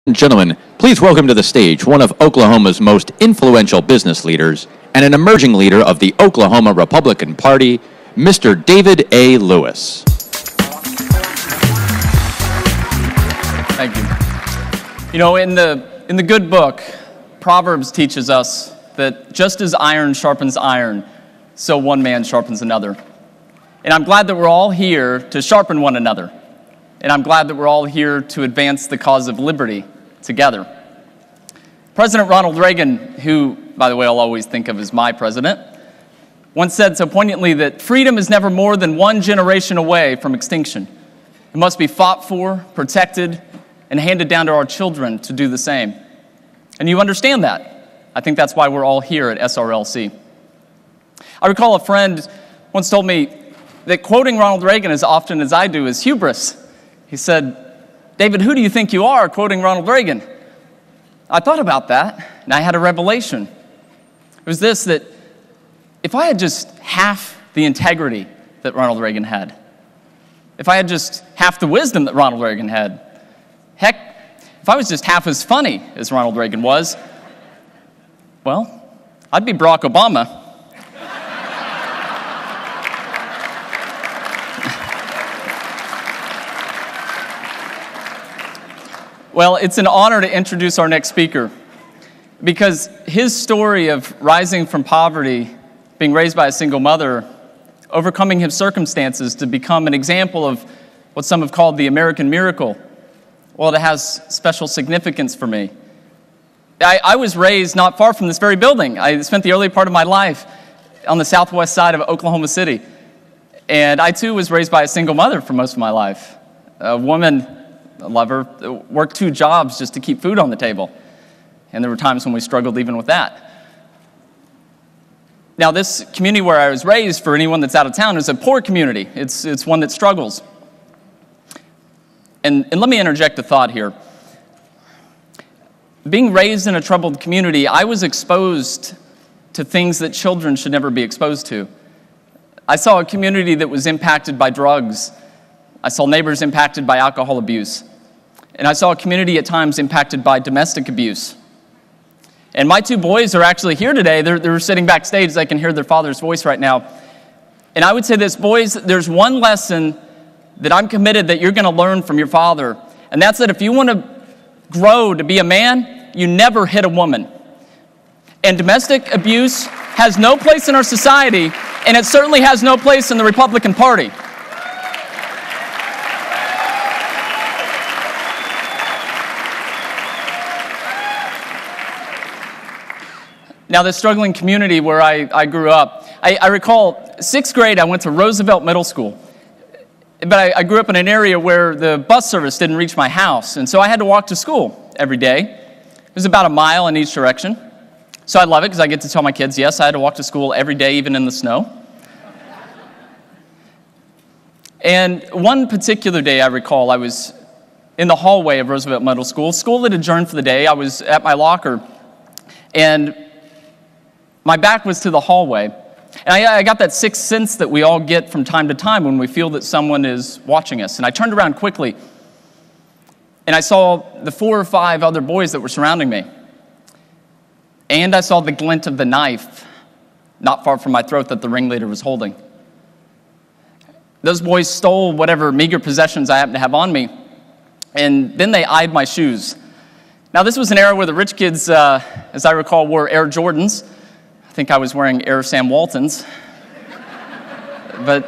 and gentlemen, please welcome to the stage one of Oklahoma's most influential business leaders and an emerging leader of the Oklahoma Republican Party, Mr. David A. Lewis. Thank you. You know, in the good book, Proverbs teaches us that just as iron sharpens iron, so one man sharpens another. And I'm glad that we're all here to sharpen one another. And I'm glad that we're all here to advance the cause of liberty together. President Ronald Reagan, who, by the way, I'll always think of as my president, once said so poignantly that freedom is never more than one generation away from extinction. It must be fought for, protected, and handed down to our children to do the same. And you understand that. I think that's why we're all here at SRLC. I recall a friend once told me that quoting Ronald Reagan as often as I do is hubris. He said, "David, who do you think you are quoting Ronald Reagan?" I thought about that, and I had a revelation. It was this, that if I had just half the integrity that Ronald Reagan had, if I had just half the wisdom that Ronald Reagan had, heck, if I was just half as funny as Ronald Reagan was, well, I'd be Barack Obama. Well, it's an honor to introduce our next speaker, because his story of rising from poverty, being raised by a single mother, overcoming his circumstances to become an example of what some have called the American miracle, well, it has special significance for me. I was raised not far from this very building. I spent the early part of my life on the southwest side of Oklahoma City, and I too was raised by a single mother for most of my life, a woman, a lover, worked 2 jobs just to keep food on the table. And there were times when we struggled even with that. Now, this community where I was raised, for anyone that's out of town, is a poor community. It's one that struggles. And let me interject a thought here. Being raised in a troubled community, I was exposed to things that children should never be exposed to. I saw a community that was impacted by drugs. I saw neighbors impacted by alcohol abuse. And I saw a community at times impacted by domestic abuse. And my 2 boys are actually here today. They're sitting backstage. They can hear their father's voice right now. And I would say this, boys, there's one lesson that I'm committed that you're going to learn from your father. And that's that if you want to grow to be a man, you never hit a woman. And domestic abuse has no place in our society, and it certainly has no place in the Republican Party. Now, this struggling community where I grew up, I recall 6th grade, I went to Roosevelt Middle School. But I grew up in an area where the bus service didn't reach my house, and so I had to walk to school every day. It was about a mile in each direction. So I love it because I get to tell my kids, yes, I had to walk to school every day, even in the snow. And one particular day I recall, I was in the hallway of Roosevelt Middle School. School had adjourned for the day. I was at my locker, and my back was to the hallway. And I got that 6th sense that we all get from time to time when we feel that someone is watching us. And I turned around quickly, and I saw the 4 or 5 other boys that were surrounding me. And I saw the glint of the knife not far from my throat that the ringleader was holding. Those boys stole whatever meager possessions I happened to have on me, and then they eyed my shoes. Now, this was an era where the rich kids, as I recall, wore Air Jordans. I think I was wearing Air Sam Waltons. But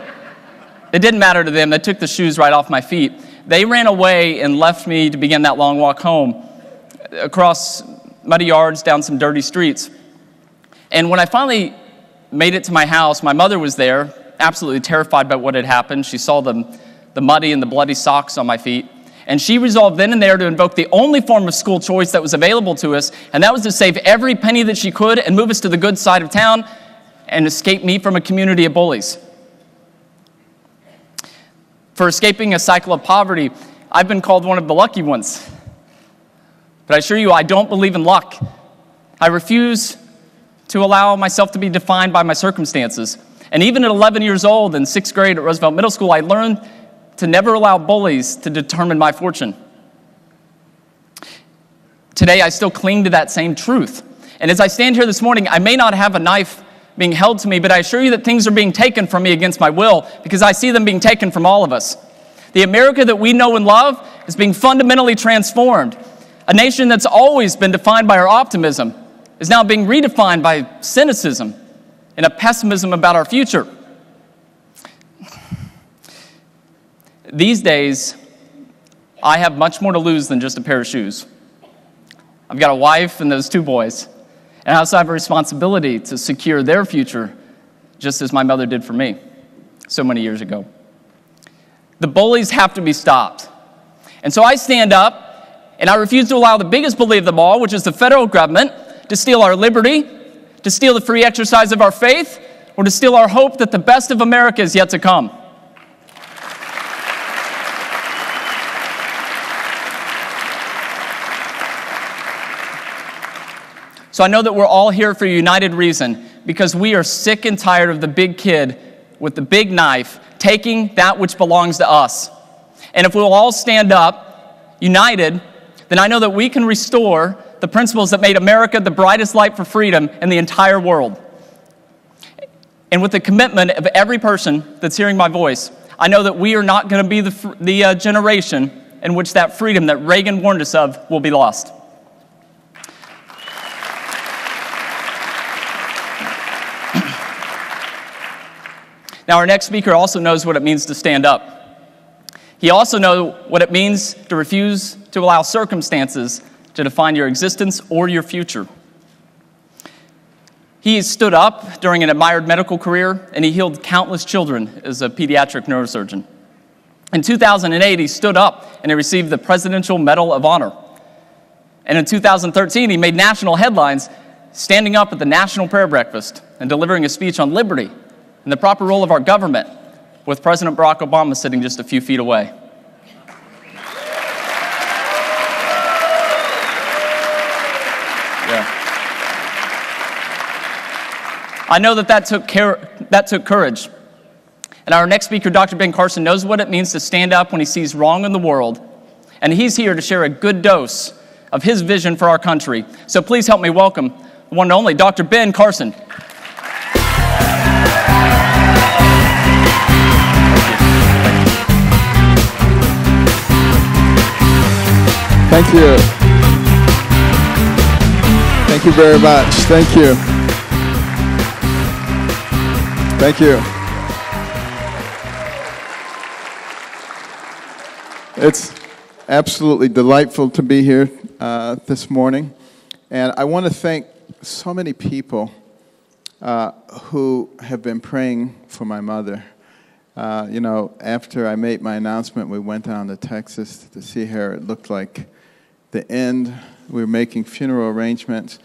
it didn't matter to them. They took the shoes right off my feet. They ran away and left me to begin that long walk home, across muddy yards, down some dirty streets. And when I finally made it to my house, my mother was there, absolutely terrified by what had happened. She saw the muddy and the bloody socks on my feet. And she resolved then and there to invoke the only form of school choice that was available to us, and that was to save every penny that she could and move us to the good side of town and escape me from a community of bullies. For escaping a cycle of poverty, I've been called one of the lucky ones. But I assure you, I don't believe in luck. I refuse to allow myself to be defined by my circumstances. And even at 11 years old in 6th grade at Roosevelt Middle School, I learned to never allow bullies to determine my fortune. Today, I still cling to that same truth. And as I stand here this morning, I may not have a knife being held to me, but I assure you that things are being taken from me against my will because I see them being taken from all of us. The America that we know and love is being fundamentally transformed. A nation that's always been defined by our optimism is now being redefined by cynicism and a pessimism about our future. These days, I have much more to lose than just a pair of shoes. I've got a wife and those 2 boys, and I also have a responsibility to secure their future, just as my mother did for me so many years ago. The bullies have to be stopped. And so I stand up, and I refuse to allow the biggest bully of them all, which is the federal government, to steal our liberty, to steal the free exercise of our faith, or to steal our hope that the best of America is yet to come. So I know that we're all here for a united reason, because we are sick and tired of the big kid with the big knife taking that which belongs to us. And if we'll all stand up, united, then I know that we can restore the principles that made America the brightest light for freedom in the entire world. And with the commitment of every person that's hearing my voice, I know that we are not going to be the generation in which that freedom that Reagan warned us of will be lost. Now, our next speaker also knows what it means to stand up. He also knows what it means to refuse to allow circumstances to define your existence or your future. He stood up during an admired medical career, and he healed countless children as a pediatric neurosurgeon. In 2008, he stood up and he received the Presidential Medal of Honor. And in 2013, he made national headlines standing up at the National Prayer Breakfast and delivering a speech on liberty and the proper role of our government, with President Barack Obama sitting just a few feet away. Yeah. I know that took courage. And our next speaker, Dr. Ben Carson, knows what it means to stand up when he sees wrong in the world. And he's here to share a good dose of his vision for our country. So please help me welcome the one and only Dr. Ben Carson. Thank you. Thank you very much. Thank you. Thank you. It's absolutely delightful to be here this morning. And I want to thank so many people who have been praying for my mother. After I made my announcement, we went down to Texas to see her. It looked like the end. We were making funeral arrangements,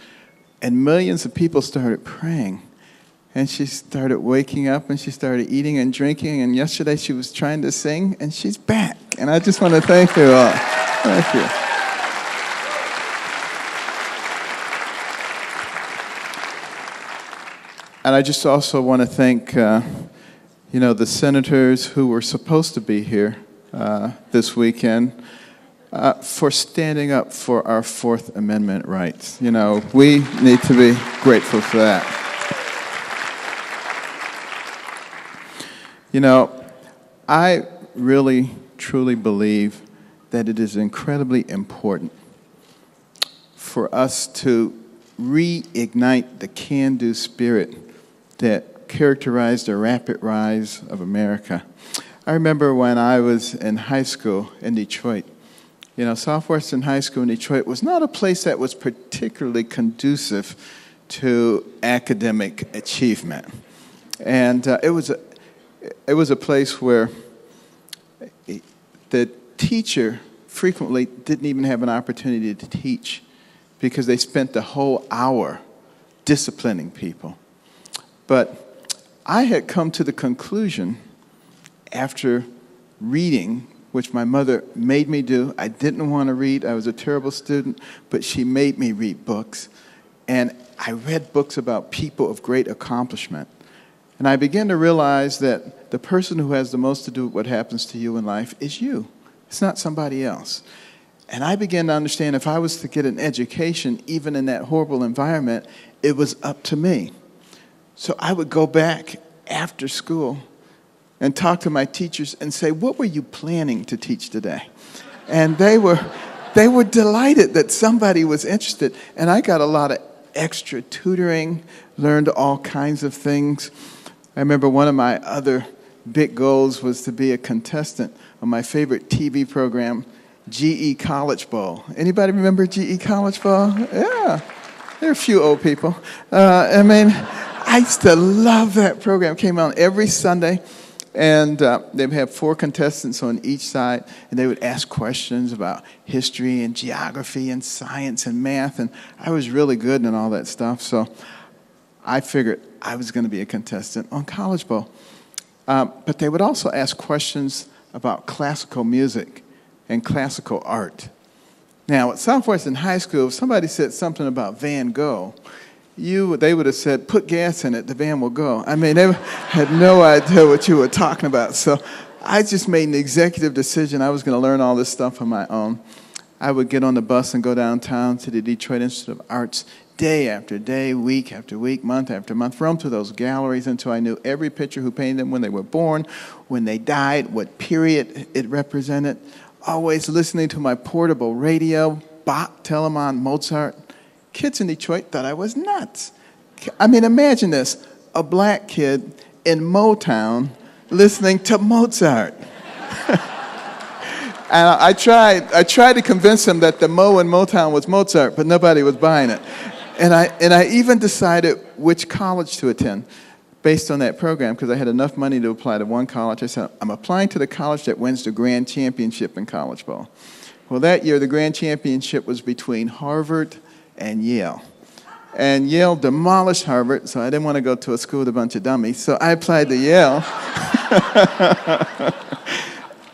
and millions of people started praying. And she started waking up, and she started eating and drinking, and yesterday she was trying to sing, and she's back. And I just want to thank you all. Thank you. And I just also want to thank, the senators who were supposed to be here this weekend for standing up for our Fourth Amendment rights. We need to be grateful for that. I really, truly believe that it is incredibly important for us to reignite the can-do spirit that characterized the rapid rise of America. I remember when I was in high school in Detroit. Southwestern High School in Detroit was not a place that was particularly conducive to academic achievement. And it was a place where the teacher frequently didn't even have an opportunity to teach because they spent the whole hour disciplining people. But I had come to the conclusion after reading, which my mother made me do. I didn't want to read. I was a terrible student, but she made me read books. And I read books about people of great accomplishment. And I began to realize that the person who has the most to do with what happens to you in life is you. It's not somebody else. And I began to understand if I was to get an education, even in that horrible environment, it was up to me. So I would go back after school and talk to my teachers and say, what were you planning to teach today? And they were delighted that somebody was interested. And I got a lot of extra tutoring, learned all kinds of things. I remember one of my other big goals was to be a contestant on my favorite TV program, GE College Bowl. Anybody remember GE College Bowl? Yeah, there are a few old people. I used to love that program. It came on every Sunday, and they would have 4 contestants on each side, and they would ask questions about history and geography and science and math, and I was really good in all that stuff, so I figured I was going to be a contestant on College Bowl. But they would also ask questions about classical music and classical art. Now, at Southwestern High School, if somebody said something about Van Gogh, they would have said, put gas in it, the van will go. I mean, they had no idea what you were talking about. So I just made an executive decision. I was going to learn all this stuff on my own. I would get on the bus and go downtown to the Detroit Institute of Arts day after day, week after week, month after month, roam through those galleries until I knew every picture who painted them, when they were born, when they died, what period it represented. Always listening to my portable radio, Bach, Telemann, Mozart. Kids in Detroit thought I was nuts. I mean, imagine this, a black kid in Motown listening to Mozart. And I tried to convince them that the Mo in Motown was Mozart, but nobody was buying it. And I even decided which college to attend based on that program, because I had enough money to apply to one college. I said, I'm applying to the college that wins the grand championship in college ball. Well, that year, the grand championship was between Harvard and Yale. And Yale demolished Harvard, so I didn't want to go to a school with a bunch of dummies, so I applied to Yale.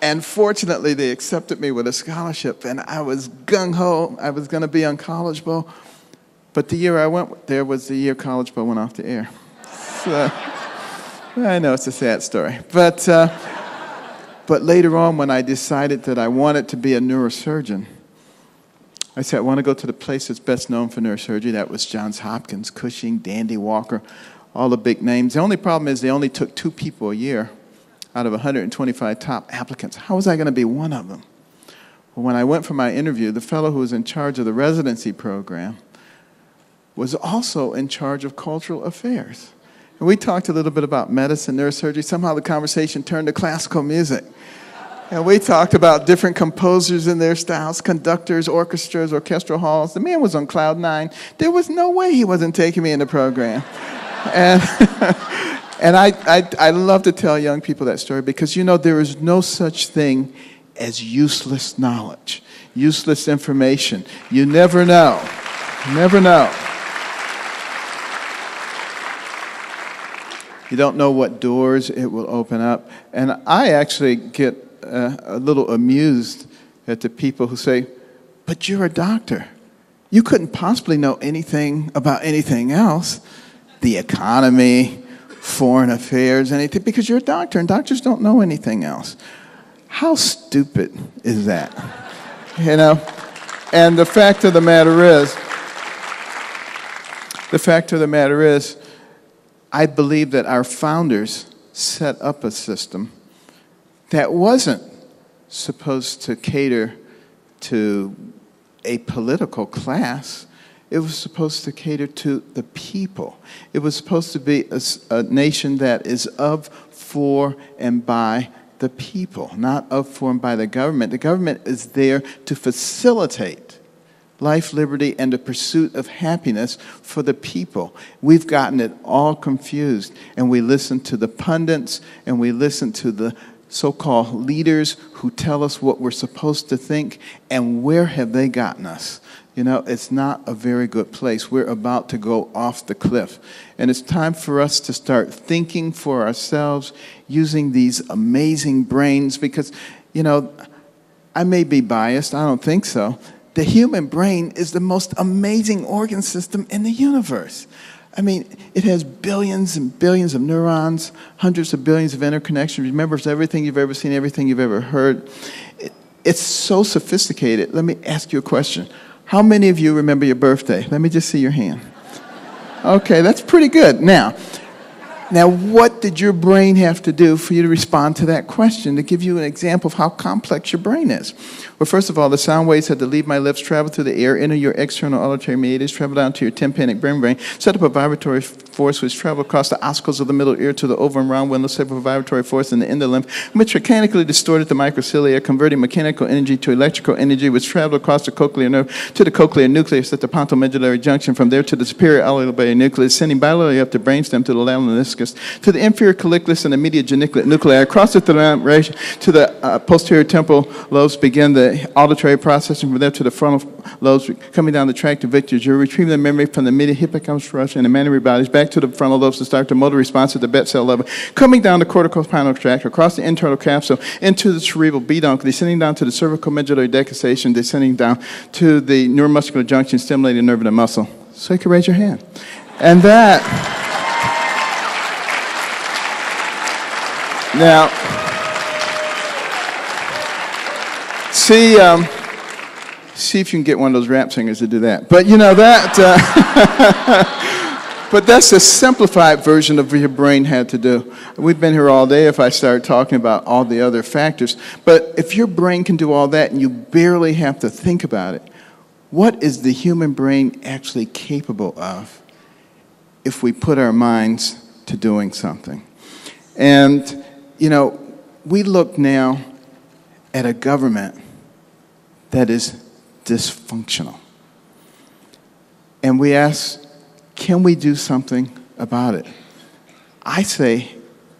And fortunately, they accepted me with a scholarship, and I was gung-ho. I was going to be on College Bowl. But the year I went there was the year College Bowl went off the air. So, I know it's a sad story. But later on, when I decided that I wanted to be a neurosurgeon, I said, I want to go to the place that's best known for neurosurgery. That was Johns Hopkins, Cushing, Dandy Walker, all the big names. The only problem is they only took 2 people a year out of 125 top applicants. How was I going to be one of them? Well, when I went for my interview, the fellow who was in charge of the residency program was also in charge of cultural affairs. And we talked a little bit about medicine, neurosurgery. Somehow the conversation turned to classical music. And we talked about different composers and their styles, conductors, orchestras, orchestral halls. The man was on cloud 9. There was no way he wasn't taking me in the program. And, and I love to tell young people that story because, you know, there is no such thing as useless knowledge, useless information. You never know. You never know. You don't know what doors it will open up. And I actually get a little amused at the people who say, but you're a doctor. You couldn't possibly know anything about anything else, the economy, foreign affairs, anything, because you're a doctor, and doctors don't know anything else. How stupid is that? You know? And the fact of the matter is, I believe that our founders set up a system that wasn't supposed to cater to a political class. It was supposed to cater to the people. It was supposed to be a nation that is of, for, and by the people, not of, for, and by the government. The government is there to facilitate life, liberty, and the pursuit of happiness for the people. We've gotten it all confused, and we listen to the pundits, and we listen to the so-called leaders who tell us what we're supposed to think, and where have they gotten us? You know, it's not a very good place. We're about to go off the cliff. And it's time for us to start thinking for ourselves, using these amazing brains, because, you know, I may be biased, I don't think so. The human brain is the most amazing organ system in the universe. I mean, it has billions and billions of neurons, hundreds of billions of interconnections. Remembers everything you've ever seen, everything you've ever heard. It's so sophisticated. Let me ask you a question. How many of you remember your birthday? Let me just see your hand. Okay, that's pretty good. Now, what did your brain have to do for you to respond to that question, to give you an example of how complex your brain is? Well, first of all, the sound waves had to leave my lips, travel through the air, enter your external auditory meatus, travel down to your tympanic membrane, set up a vibratory force which traveled across the ossicles of the middle ear to the over and round window, set up a vibratory force in the endolymph, which mechanically distorted the microcilia, converting mechanical energy to electrical energy, which traveled across the cochlear nerve to the cochlear nucleus at the pontomedullary junction, from there to the superior alveolar nucleus, sending bilaterally up the brainstem to the laminiskis, to the inferior colliculus and the medial geniculate nuclei, across the thalamus to the posterior temporal lobes, begin the auditory processing, from there to the frontal lobes, coming down the tract of victors. You're retrieving the memory from the medial hippocampus and the mammary bodies back to the frontal lobes to start the motor response at the bet cell level, coming down the corticospinal tract, across the internal capsule, into the cerebral peduncle, descending down to the cervical medullary decussation, descending down to the neuromuscular junction, stimulating nerve and muscle. So you can raise your hand. And that... Now, see if you can get one of those rap singers to do that. But you know that, but that's a simplified version of what your brain had to do. We've been here all day if I start talking about all the other factors. But if your brain can do all that and you barely have to think about it, what is the human brain actually capable of if we put our minds to doing something? And you know, we look now at a government that is dysfunctional. And we ask, can we do something about it? I say,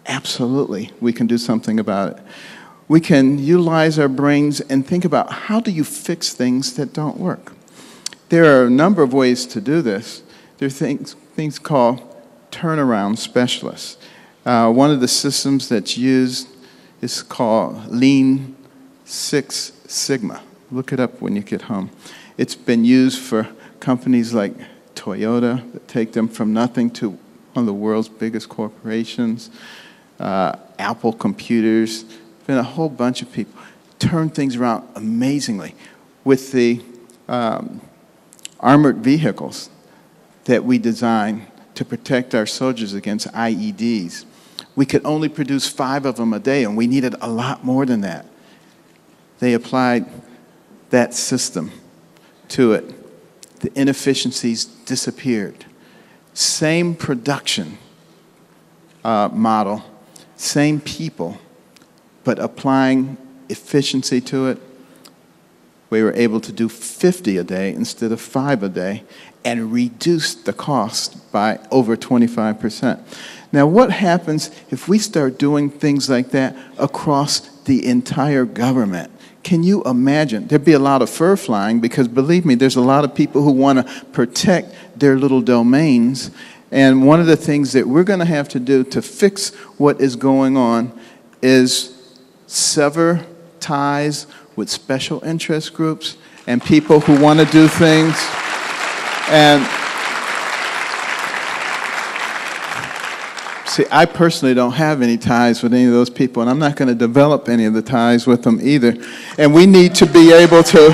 absolutely, we can do something about it. We can utilize our brains and think about, how do you fix things that don't work? There are a number of ways to do this. There are things called turnaround specialists. One of the systems that's used is called Lean Six Sigma. Look it up when you get home. It's been used for companies like Toyota that take them from nothing to one of the world's biggest corporations, Apple computers, been a whole bunch of people. Turn things around amazingly. With the armored vehicles that we design to protect our soldiers against IEDs, we could only produce 5 of them a day, and we needed a lot more than that. They applied that system to it. The inefficiencies disappeared. Same production model, same people, but applying efficiency to it, we were able to do 50 a day instead of 5 a day and reduce the cost by over 25%. Now, what happens if we start doing things like that across the entire government? Can you imagine? There'd be a lot of fur flying because, believe me, there's a lot of people who want to protect their little domains. And one of the things that we're going to have to do to fix what is going on is sever ties with special interest groups and people who want to do things. And see, I personally don't have any ties with any of those people, and I'm not going to develop any of the ties with them either. And we need to be able to,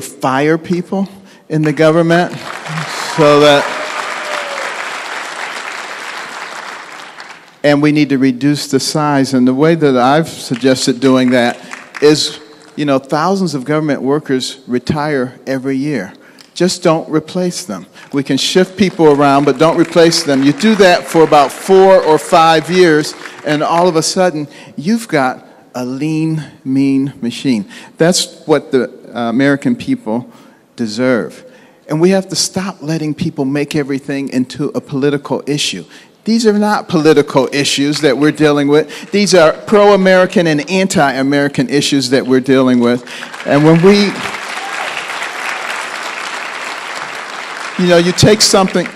fire people in the government so that, and we need to reduce the size. And the way that I've suggested doing that is, you know, thousands of government workers retire every year. Just don't replace them. We can shift people around, but don't replace them. You do that for about 4 or 5 years, and all of a sudden, you've got a lean, mean machine. That's what the American people deserve. And we have to stop letting people make everything into a political issue. These are not political issues that we're dealing with. These are pro-American and anti-American issues that we're dealing with. And when we, you know, you take something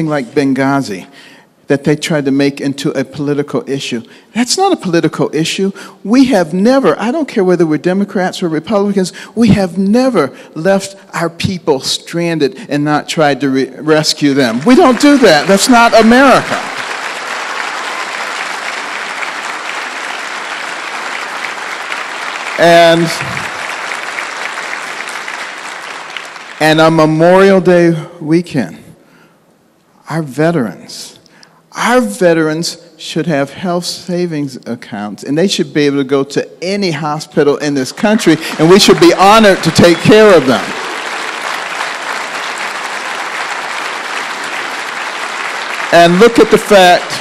like Benghazi that they tried to make into a political issue. That's not a political issue. We have never, I don't care whether we're Democrats or Republicans, we have never left our people stranded and not tried to rescue them. We don't do that. That's not America. And on Memorial Day weekend, our veterans should have health savings accounts, and they should be able to go to any hospital in this country, and we should be honored to take care of them. And look at the fact,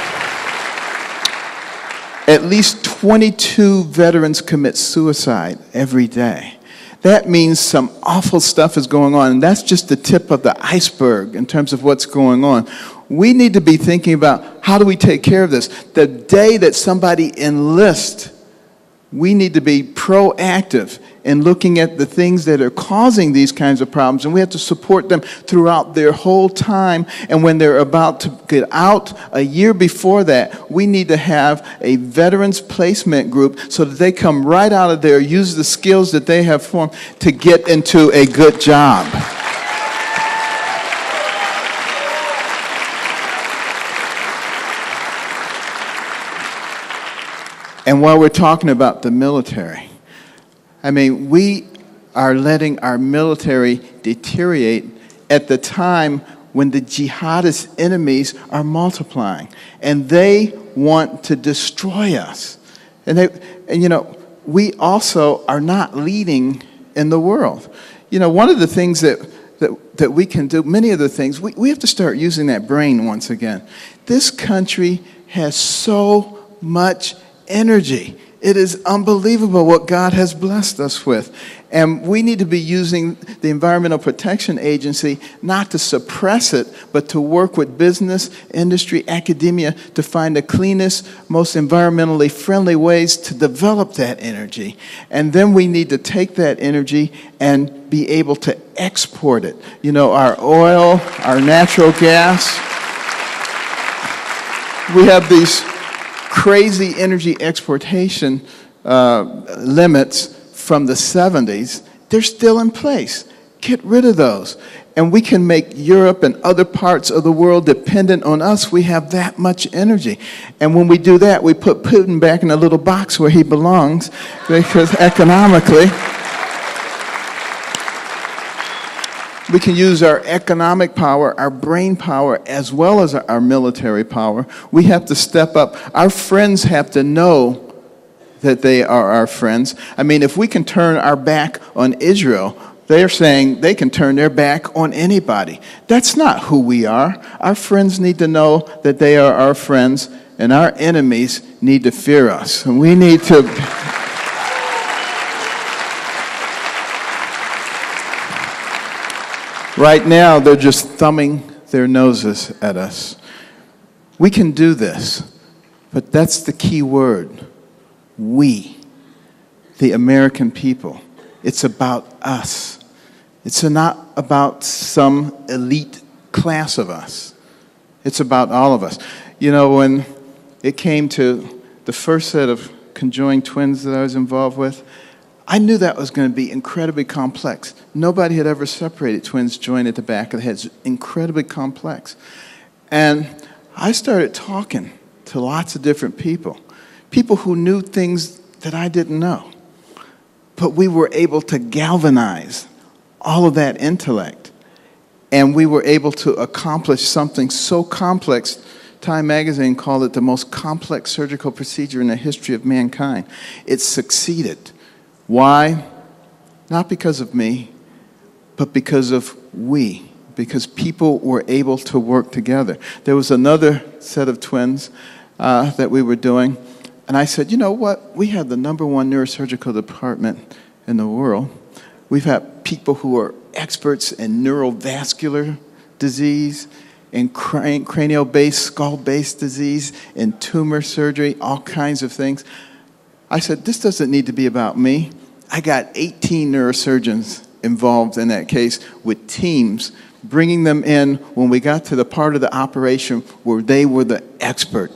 at least 22 veterans commit suicide every day. That means some awful stuff is going on, and that's just the tip of the iceberg in terms of what's going on. We need to be thinking about how do we take care of this. The day that somebody enlists, we need to be proactive in looking at the things that are causing these kinds of problems, and we have to support them throughout their whole time. And when they're about to get out, a year before that, we need to have a veterans placement group so that they come right out of there, use the skills that they have formed to get into a good job. And while we're talking about the military, I mean, we are letting our military deteriorate at the time when the jihadist enemies are multiplying, and they want to destroy us. And you know, we also are not leading in the world. You know, one of the things that we can do, many of the things, we have to start using that brain once again. This country has so much energy. It is unbelievable what God has blessed us with. And we need to be using the Environmental Protection Agency not to suppress it, but to work with business, industry, academia to find the cleanest, most environmentally friendly ways to develop that energy. And then we need to take that energy and be able to export it. You know, our oil, our natural gas. We have these crazy energy exportation limits from the 70s. They're still in place. Get rid of those. And we can make Europe and other parts of the world dependent on us. We have that much energy. And when we do that, we put Putin back in a little box where he belongs, because economically, we can use our economic power, our brain power, as well as our military power. We have to step up. Our friends have to know that they are our friends. I mean, if we can turn our back on Israel, they're saying they can turn their back on anybody. That's not who we are. Our friends need to know that they are our friends, and our enemies need to fear us. And we need to... Right now, they're just thumbing their noses at us. We can do this, but that's the key word. We, the American people. It's about us. It's not about some elite class of us. It's about all of us. You know, when it came to the first set of conjoined twins that I was involved with, I knew that was going to be incredibly complex. Nobody had ever separated twins joined at the back of the head. It's incredibly complex. And I started talking to lots of different people who knew things that I didn't know. But we were able to galvanize all of that intellect, and we were able to accomplish something so complex. Time magazine called it the most complex surgical procedure in the history of mankind. It succeeded. Why? Not because of me, but because of we, because people were able to work together. There was another set of twins that we were doing, and I said, you know what? We have the #1 neurosurgical department in the world. We've had people who are experts in neurovascular disease, in cranial-based, skull-based disease, in tumor surgery, all kinds of things. I said, this doesn't need to be about me. I got 18 neurosurgeons involved in that case with teams, bringing them in when we got to the part of the operation where they were the expert.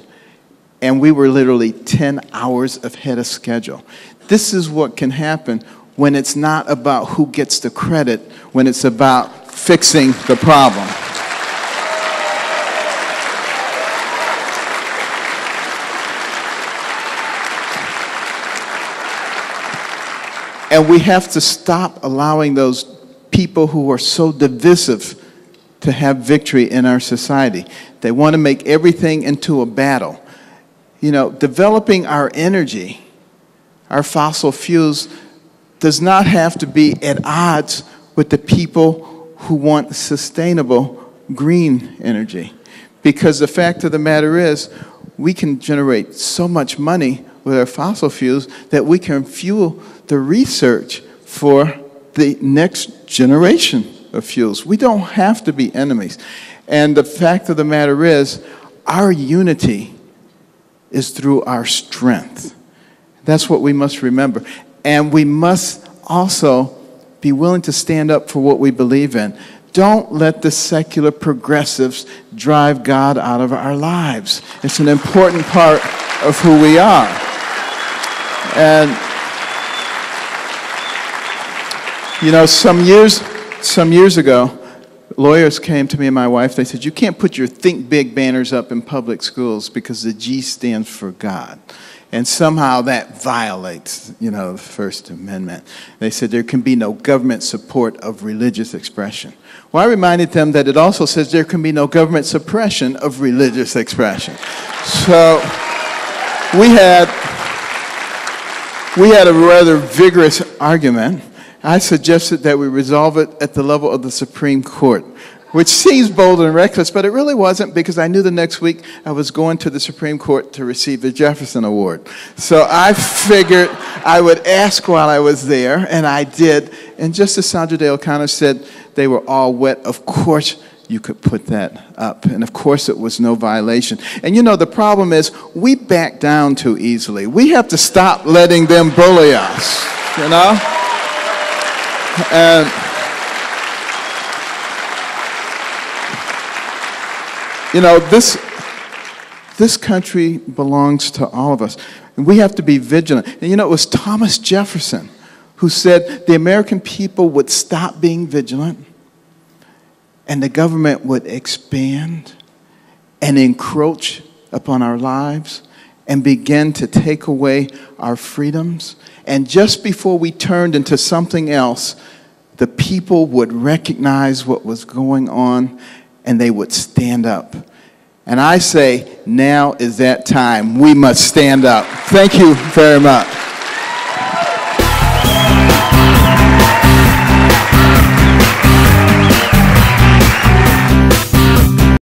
And we were literally 10 hours ahead of schedule. This is what can happen when it's not about who gets the credit, when it's about fixing the problem. And we have to stop allowing those people who are so divisive to have victory in our society. They want to make everything into a battle. You know, developing our energy, our fossil fuels, does not have to be at odds with the people who want sustainable green energy. Because the fact of the matter is, we can generate so much money with our fossil fuels that we can fuel the research for the next generation of fuels. We don't have to be enemies. And the fact of the matter is, our unity is through our strength. That's what we must remember. And we must also be willing to stand up for what we believe in. Don't let the secular progressives drive God out of our lives. It's an important part of who we are. And, you know, some years ago, lawyers came to me and my wife. They said, you can't put your Think Big banners up in public schools because the G stands for God. And somehow that violates, you know, the First Amendment. They said there can be no government support of religious expression. Well, I reminded them that it also says there can be no government suppression of religious expression. So we had a rather vigorous argument. I suggested that we resolve it at the level of the Supreme Court, which seems bold and reckless, but it really wasn't, because I knew the next week I was going to the Supreme Court to receive the Jefferson Award. So I figured I would ask while I was there, and I did. And just as Sandra Day O'Connor said, they were all wet. Of course you could put that up, and of course it was no violation. And you know, the problem is we back down too easily. We have to stop letting them bully us, you know? And you know, this country belongs to all of us, and we have to be vigilant. And you know, it was Thomas Jefferson who said the American people would stop being vigilant, and the government would expand and encroach upon our lives and begin to take away our freedoms. And just before we turned into something else, the people would recognize what was going on, and they would stand up. And I say, now is that time. We must stand up. Thank you very much.